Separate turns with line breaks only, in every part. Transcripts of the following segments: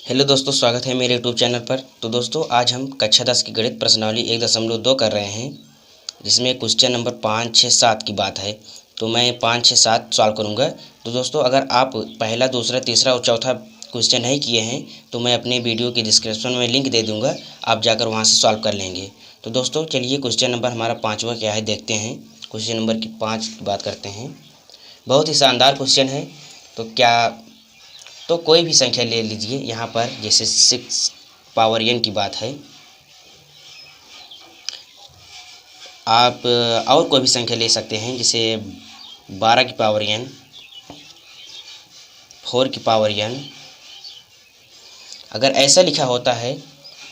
Hello दोस्तों, स्वागत है मेरे यूट्यूब चैनल पर। तो दोस्तों, आज हम कक्षा 10 की गणित प्रश्नावली 1.2 कर रहे हैं, जिसमें क्वेश्चन नंबर 5, 6, 7 की बात है। तो मैं 5, 6, 7 सॉल्व करूंगा। तो दोस्तों, अगर आप पहला, दूसरा, तीसरा और चौथा क्वेश्चन नहीं किए हैं तो मैं अपने वीडियो की डिस्क्रिप्शन में लिंक दे दूँगा, आप जाकर वहाँ से सॉल्व कर लेंगे। तो दोस्तों चलिए, क्वेश्चन नंबर हमारा 5वां क्या है देखते हैं। क्वेश्चन नंबर 5 की बात करते हैं। बहुत ही शानदार क्वेश्चन है। तो कोई भी संख्या ले लीजिए यहाँ पर, जैसे 6 पावर n की बात है। आप और कोई भी संख्या ले सकते हैं, जैसे 12 की पावर n, 4 की पावर n। अगर ऐसा लिखा होता है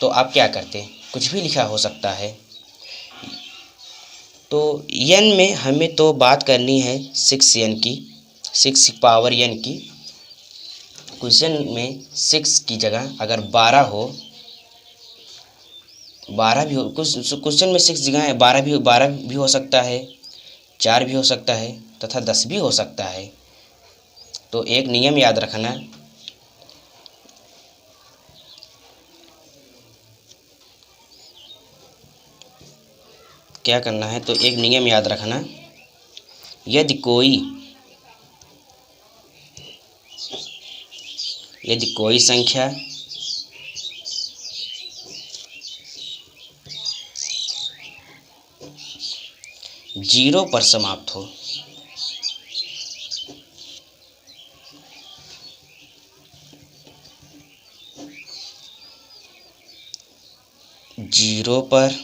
तो आप क्या करते? कुछ भी लिखा हो सकता है। तो n में हमें तो बात करनी है 6n की, 6 पावर n की। क्वेश्चन में 6 की जगह अगर 12 हो, 12 भी हो, कुछ क्वेश्चन में 6 जगह है, 12 भी हो सकता है, 4 भी हो सकता है तथा 10 भी हो सकता है। तो एक नियम याद रखना, क्या करना है, तो एक नियम याद रखना। यदि कोई संख्या जीरो पर समाप्त हो, जीरो पर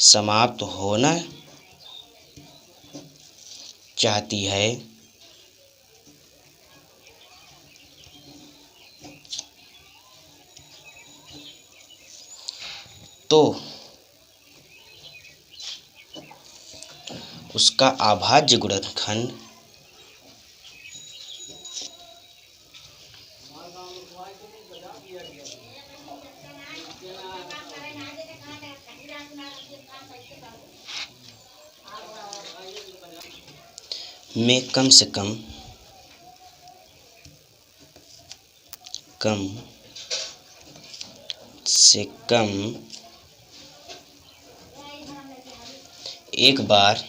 समाप्त होना चाहती है तो उसका अभाज्य गुणनखंड में कम से कम एक बार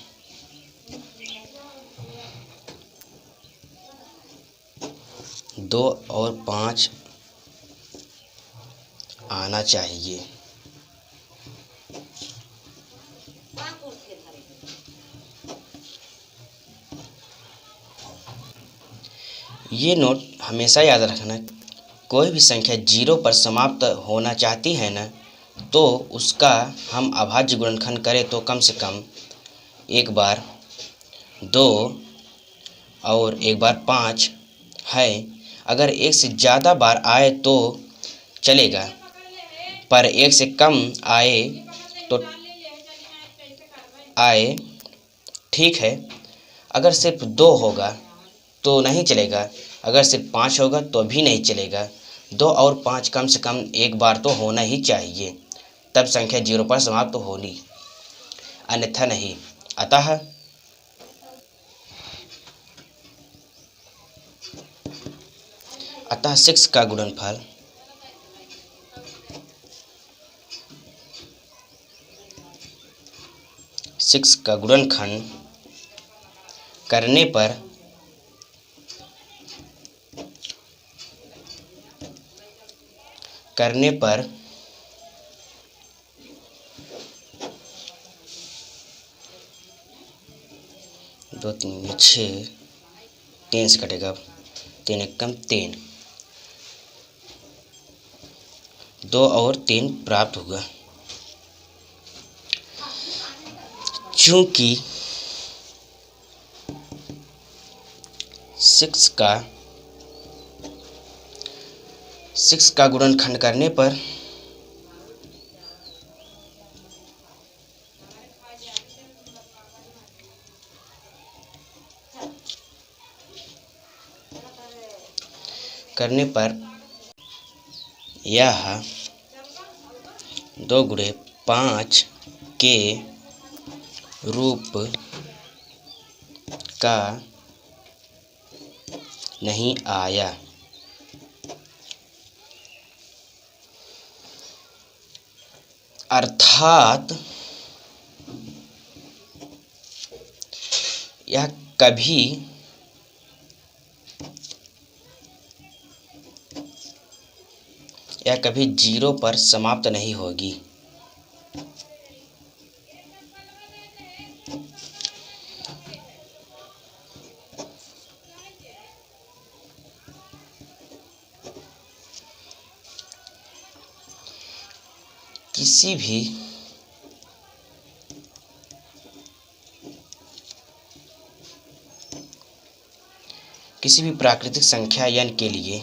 दो और 5 आना चाहिए। ये नोट हमेशा याद रखना, कोई भी संख्या जीरो पर समाप्त होना चाहती है ना, तो उसका हम अभाज्य गुणनखंड करें तो कम से कम एक बार 2 और एक बार 5 है। अगर एक से ज़्यादा बार आए तो चलेगा, पर एक से कम आए तो आए ठीक है। अगर सिर्फ 2 होगा तो नहीं चलेगा, अगर सिर्फ 5 होगा तो भी नहीं चलेगा। 2 और 5 कम से कम एक बार तो होना ही चाहिए, तब संख्या जीरो पर समाप्त होनी, अन्यथा नहीं। अतः 6 का गुणनफल गुणनखंड करने पर दो तीन 6, 3 से कटेगा, 3 एक कम 3, 2 और 3 प्राप्त होगा। चूंकि 6 का गुणनखंड करने पर यह 2 गुणे 5 के रूप का नहीं आया। अर्थात यह कभी जीरो पर समाप्त नहीं होगी। किसी भी प्राकृतिक संख्या n के लिए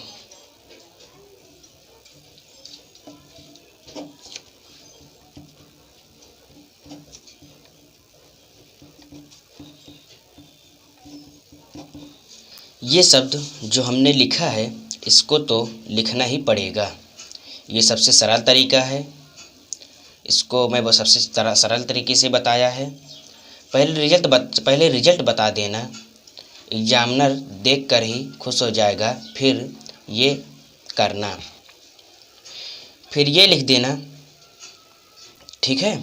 ये शब्द जो हमने लिखा है इसको तो लिखना ही पड़ेगा। ये सबसे सरल तरीका है, इसको मैं वो सबसे सरल तरीके से बताया है। पहले रिजल्ट बता देना, एग्जामिनर देख कर ही खुश हो जाएगा। फिर ये करना, फिर ये लिख देना, ठीक है।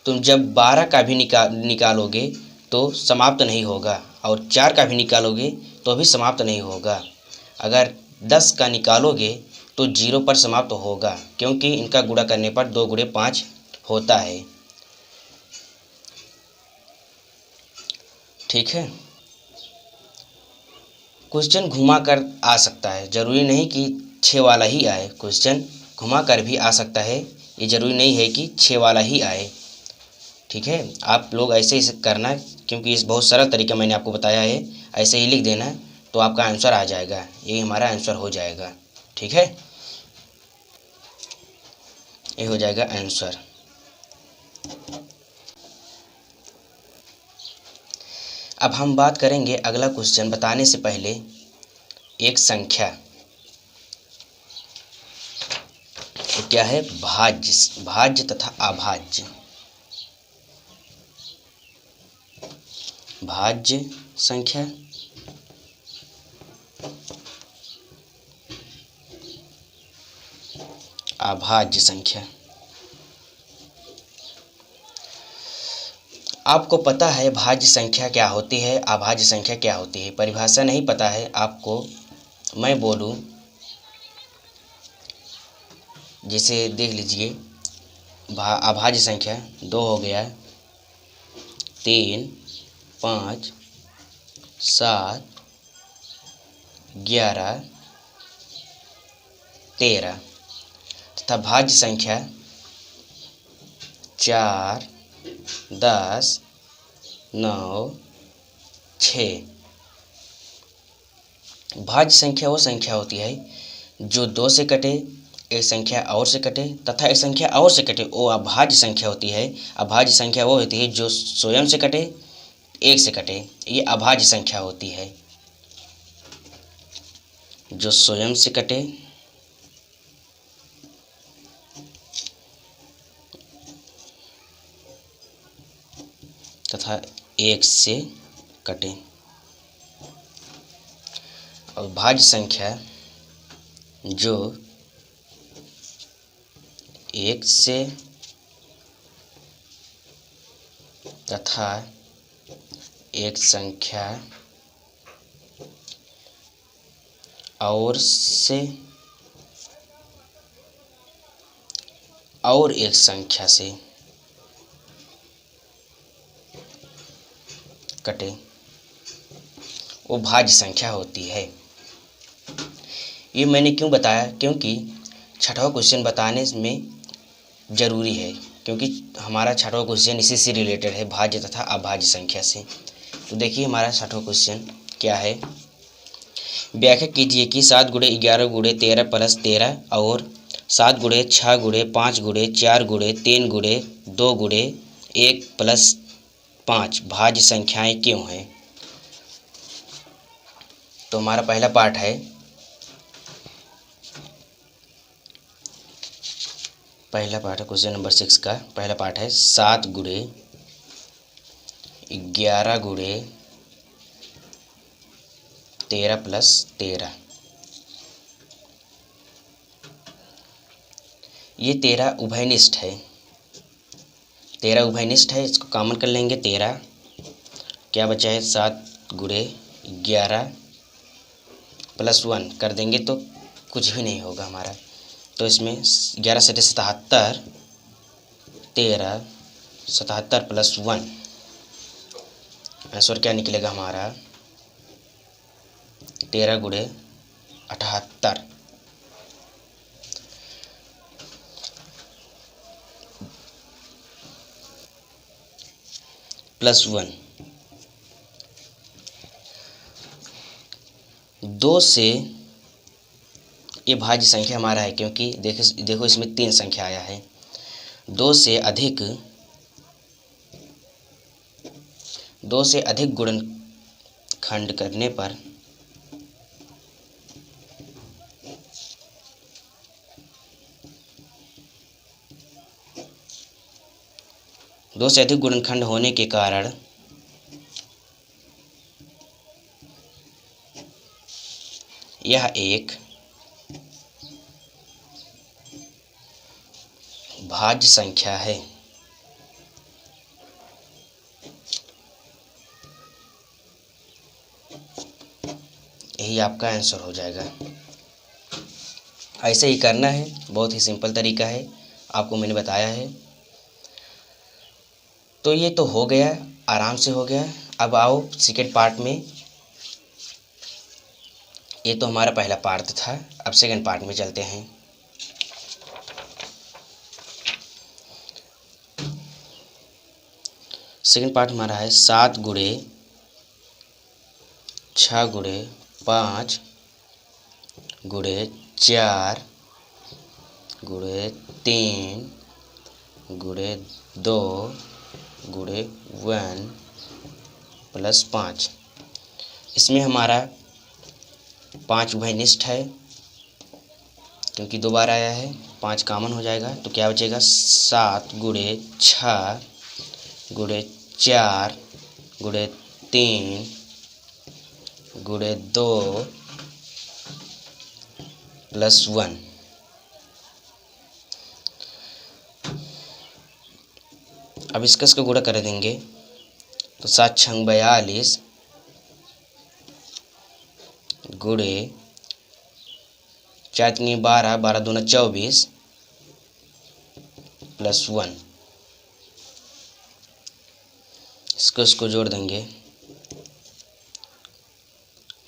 तुम जब 12 का भी निकालोगे तो समाप्त नहीं होगा, और 4 का भी निकालोगे तो भी समाप्त नहीं होगा। अगर 10 का निकालोगे तो 0 पर समाप्त होगा, क्योंकि इनका गुणा करने पर 2 गुणे 5 होता है, ठीक है। क्वेश्चन घुमा कर आ सकता है, ज़रूरी नहीं कि 6 वाला ही आए, क्वेश्चन घुमा कर भी आ सकता है। ये ज़रूरी नहीं है कि 6 वाला ही आए, ठीक है। आप लोग ऐसे ही करना, क्योंकि इस बहुत सरल तरीका मैंने आपको बताया है। ऐसे ही लिख देना तो आपका आंसर आ जाएगा, ये हमारा आंसर हो जाएगा, ठीक है। ये हो जाएगा आंसर। अब हम बात करेंगे अगला क्वेश्चन बताने से पहले एक संख्या, तो क्या है, भाज्य तथा अभाज्य। भाज्य संख्या अभाज्य संख्या। आपको पता है भाज्य संख्या क्या होती है, अभाज्य संख्या क्या होती है। परिभाषा नहीं पता है आपको, मैं बोलूं, जैसे देख लीजिए, अभाज्य संख्या 2 हो गया, 3, 5, 7, 11, 13 तथा भाज्य संख्या 4, 10, 9, 6। भाज्य संख्या वो संख्या होती है जो 2 से कटे, एक संख्या और से कटे तथा एक संख्या और से कटे, वो अभाज्य संख्या होती है। अभाज्य संख्या वो होती है जो स्वयं से कटे, एक से कटे, ये अभाज्य संख्या होती है। जो स्वयं से कटे तथा एक से कटे, और भाज्य संख्या जो एक से तथा एक संख्या और से और एक संख्या से कटे, वो भाज्य संख्या होती है। ये मैंने क्यों बताया, क्योंकि छठवां क्वेश्चन बताने में ज़रूरी है, क्योंकि हमारा छठवां क्वेश्चन इसी से रिलेटेड है, भाज्य तथा अभाज्य संख्या से। तो देखिए हमारा छठवां क्वेश्चन क्या है। व्याख्या कीजिए कि 7 गुणे 11 गुणे 13 प्लस 13 और 7 गुणे 6 गुणे 5 गुणे 4 गुणे 3 गुणे 2 गुणे 1 प्लस 5 भाज्य संख्याएं क्यों हैं। तो हमारा पहला पार्ट है, क्वेश्चन नंबर 6 का पहला पार्ट है 7 गुणे 11 गुणे 13 प्लस 13। ये 13 उभयनिष्ठ है, 13 उभयनिष्ठ है, इसको कॉमन कर लेंगे 13। क्या बचा है 7 गुणे 11 प्लस 1 कर देंगे तो कुछ भी नहीं होगा हमारा। तो इसमें 11 से 77, 13 77 प्लस 1, आंसर क्या निकलेगा हमारा 13 गुणे 78 प्लस 1। 2 से ये भाज्य संख्या हमारा है, क्योंकि देखो इसमें 3 संख्या आया है। 2 से अधिक गुणनखंड करने पर 2 से अधिक गुणनखंड होने के कारण यह एक भाज्य संख्या है। यही आपका आंसर हो जाएगा। ऐसे ही करना है, बहुत ही सिंपल तरीका है, आपको मैंने बताया है। तो ये तो हो गया, आराम से हो गया। अब आओ सेकेंड पार्ट में। ये तो हमारा पहला पार्ट था, अब सेकेंड पार्ट में चलते हैं। सेकेंड पार्ट हमारा है 7 गुणे 6 गुणे 5 गुणे 4 गुणे 3 गुणे 2 गुणे 1 प्लस 5। इसमें हमारा 5 उभयनिष्ठ है, क्योंकि 2 बार आया है। 5 कॉमन हो जाएगा तो क्या बचेगा 7 गुणे 6 गुणे 4 गुणे 3 गुणे 2 प्लस 1। अब इसका गुणा कर देंगे तो 7 छंग 42 गुणे 4 3 12 12 दूना 24 प्लस 1। इसको जोड़ देंगे।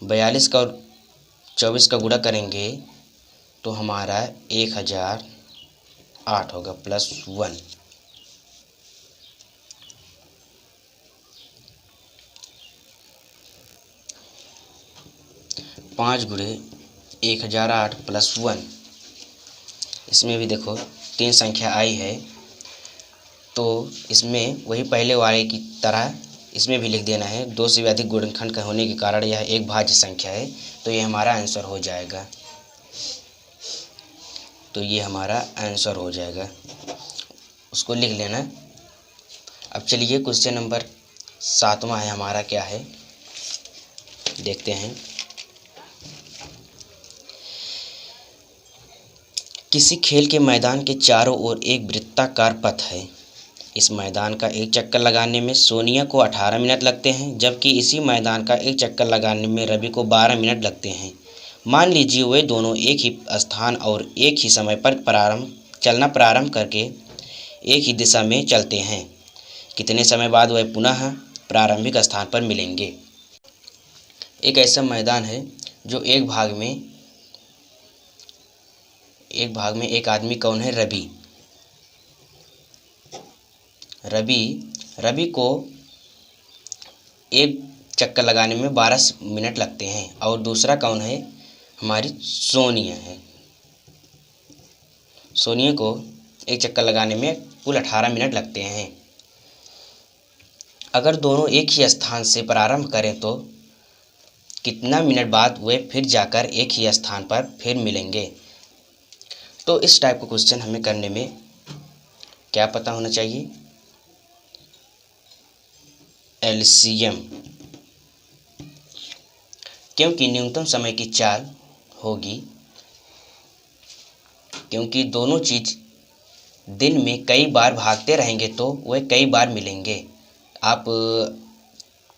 42 का और 24 का गुणा करेंगे तो हमारा 1008 होगा प्लस 1। 5 गुणे 1008 प्लस 1। इसमें भी देखो 3 संख्या आई है, तो इसमें वही पहले वाले की तरह इसमें भी लिख देना है। 2 से भी अधिक गुणनखंड का होने के कारण यह एक भाज्य संख्या है, तो ये हमारा आंसर हो जाएगा। उसको लिख लेना। अब चलिए क्वेश्चन नंबर 7वां है हमारा, क्या है देखते हैं। किसी खेल के मैदान के चारों ओर एक वृत्ताकार पथ है। इस मैदान का एक चक्कर लगाने में सोनिया को 18 मिनट लगते हैं, जबकि इसी मैदान का एक चक्कर लगाने में रवि को 12 मिनट लगते हैं। मान लीजिए वे दोनों एक ही स्थान और एक ही समय पर चलना प्रारंभ करके एक ही दिशा में चलते हैं। कितने समय बाद वे पुनः प्रारंभिक स्थान पर मिलेंगे। एक ऐसा मैदान है जो एक भाग में एक आदमी कौन है, रवि को एक चक्कर लगाने में 12 मिनट लगते हैं, और दूसरा कौन है, हमारी सोनिया है। सोनिया को एक चक्कर लगाने में कुल 18 मिनट लगते हैं। अगर दोनों एक ही स्थान से प्रारंभ करें तो कितना मिनट बाद वे फिर जाकर एक ही स्थान पर फिर मिलेंगे। तो इस टाइप का क्वेश्चन हमें करने में क्या पता होना चाहिए, एलसीएम, क्योंकि न्यूनतम समय की चाल होगी, क्योंकि दोनों चीज़ दिन में कई बार भागते रहेंगे तो वह कई बार मिलेंगे। आप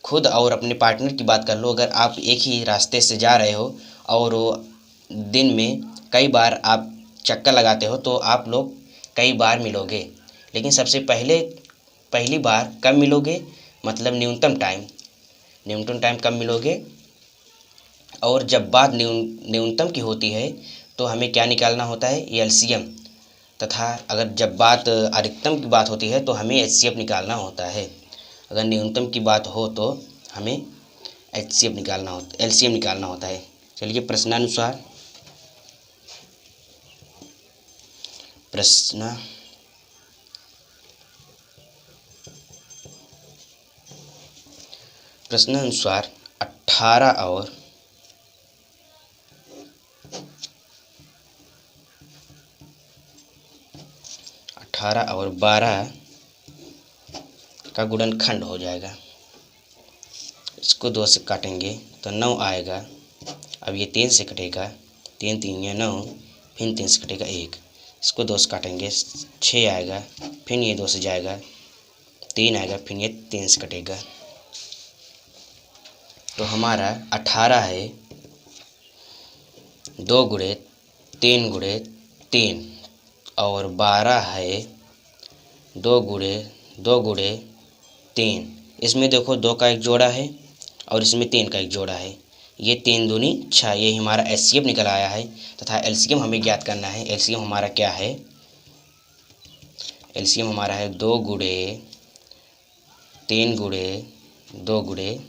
खुद और अपने पार्टनर की बात कर लो। अगर आप एक ही रास्ते से जा रहे हो और दिन में कई बार आप चक्कर लगाते हो तो आप लोग कई बार मिलोगे। लेकिन सबसे पहली बार कब मिलोगे, मतलब न्यूनतम टाइम कब मिलोगे। और जब बात न्यूनतम की होती है तो हमें क्या निकालना होता है, एलसीएम। तथा अगर जब बात अधिकतम की बात होती है तो हमें एचसीएफ निकालना होता है। अगर न्यूनतम की बात हो तो हमें एलसीएम निकालना होता है। चलिए प्रश्न अनुसार 18 और 12 का गुणनखंड हो जाएगा। इसको 2 से काटेंगे तो 9 आएगा। अब ये 3 से कटेगा, 3 3 या 9, फिर 3 से कटेगा 1। इसको 2 से काटेंगे 6 आएगा, फिर ये 2 से जाएगा 3 आएगा, फिर ये 3 से कटेगा। तो हमारा 18 है 2 गुणे 3 गुणे 3 और 12 है 2 गुणे 3। इसमें देखो 2 का एक जोड़ा है और इसमें 3 का एक जोड़ा है। ये 3 दूनी 6, ये हमारा एचसीएफ निकल आया है। तथा एलसीएम हमें ज्ञात करना है। एलसीएम हमारा क्या है, एलसीएम हमारा है 2 गुणे 3 गुणे 2 गुणे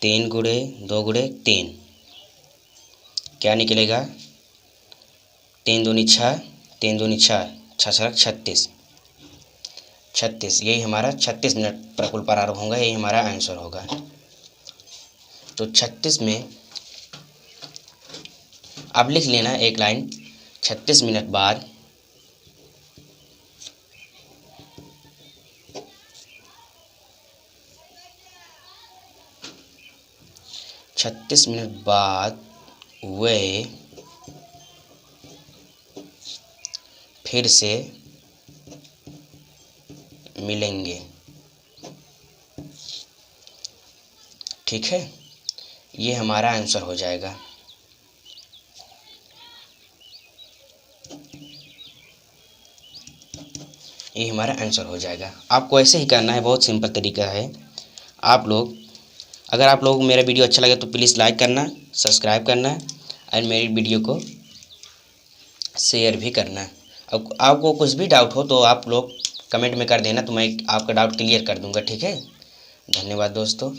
3 गुणे 2 गुणे 3। क्या निकलेगा, 3 दूनी 6, 3 दूनी 6, 6 36, यही हमारा 36 मिनट प्रकुल प्रारंभ होगा। यही हमारा आंसर होगा। तो 36 में अब लिख लेना एक लाइन, 36 मिनट बाद 36 मिनट बाद वे फिर से मिलेंगे। ठीक है, ये हमारा आंसर हो जाएगा। ये हमारा आंसर हो जाएगा। आपको ऐसे ही करना है, बहुत सिंपल तरीका है। अगर आप लोग मेरा वीडियो अच्छा लगे तो प्लीज़ लाइक करना, सब्सक्राइब करना और मेरी वीडियो को शेयर भी करना। अब आपको कुछ भी डाउट हो तो आप लोग कमेंट में कर देना, तो मैं आपका डाउट क्लियर कर दूंगा। ठीक है, धन्यवाद दोस्तों।